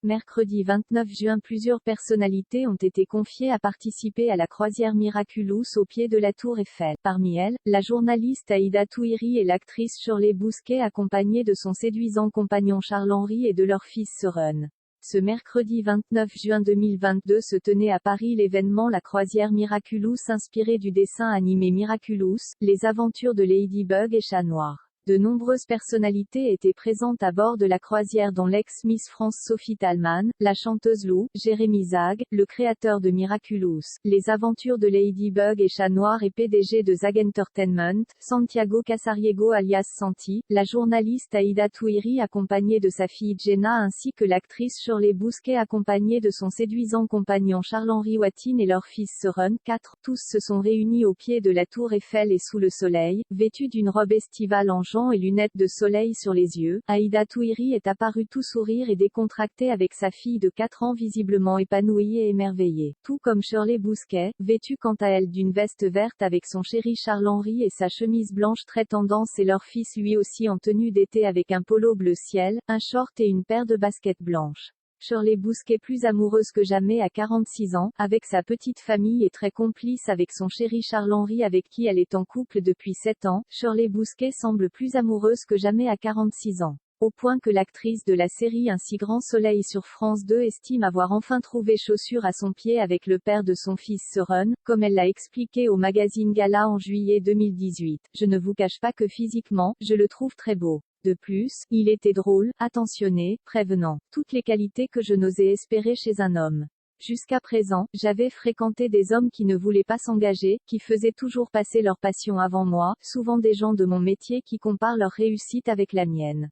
Mercredi 29 juin, plusieurs personnalités ont été confiées à participer à la croisière Miraculous au pied de la Tour Eiffel. Parmi elles, la journaliste Aïda Touiri et l'actrice Shirley Bousquet accompagnée de son séduisant compagnon Charles-Henri et de leur fils Søren. Ce mercredi 29 juin 2022 se tenait à Paris l'événement La croisière Miraculous inspiré du dessin animé Miraculous, les aventures de Ladybug et Chat Noir. De nombreuses personnalités étaient présentes à bord de la croisière dont l'ex-Miss France Sophie Thalmann, la chanteuse Lou, Jérémy Zag, le créateur de Miraculous, les aventures de Ladybug et Chat Noir et PDG de Zag Entertainment, Santiago Casariego alias Santi, la journaliste Aïda Touiri accompagnée de sa fille Jenna ainsi que l'actrice Shirley Bousquet accompagnée de son séduisant compagnon Charles-Henri Watine et leur fils Søren. 4. Tous se sont réunis au pied de la Tour Eiffel et sous le soleil, vêtus d'une robe estivale en jaune et lunettes de soleil sur les yeux, Aïda Touiri est apparue tout sourire et décontractée avec sa fille de 4 ans visiblement épanouie et émerveillée. Tout comme Shirley Bousquet, vêtue quant à elle d'une veste verte avec son chéri Charles-Henri et sa chemise blanche très tendance et leur fils lui aussi en tenue d'été avec un polo bleu ciel, un short et une paire de baskets blanches. Shirley Bousquet plus amoureuse que jamais à 46 ans, avec sa petite famille et très complice avec son chéri Charles-Henri avec qui elle est en couple depuis 7 ans, Shirley Bousquet semble plus amoureuse que jamais à 46 ans. Au point que l'actrice de la série Un si grand soleil sur France 2 estime avoir enfin trouvé chaussure à son pied avec le père de son fils Søren, comme elle l'a expliqué au magazine Gala en juillet 2018. Je ne vous cache pas que physiquement, je le trouve très beau. De plus, il était drôle, attentionné, prévenant. Toutes les qualités que je n'osais espérer chez un homme. Jusqu'à présent, j'avais fréquenté des hommes qui ne voulaient pas s'engager, qui faisaient toujours passer leur passion avant moi, souvent des gens de mon métier qui comparent leur réussite avec la mienne.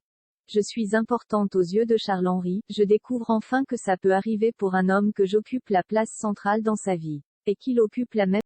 Je suis importante aux yeux de Charles-Henri, je découvre enfin que ça peut arriver pour un homme que j'occupe la place centrale dans sa vie. Et qu'il occupe la même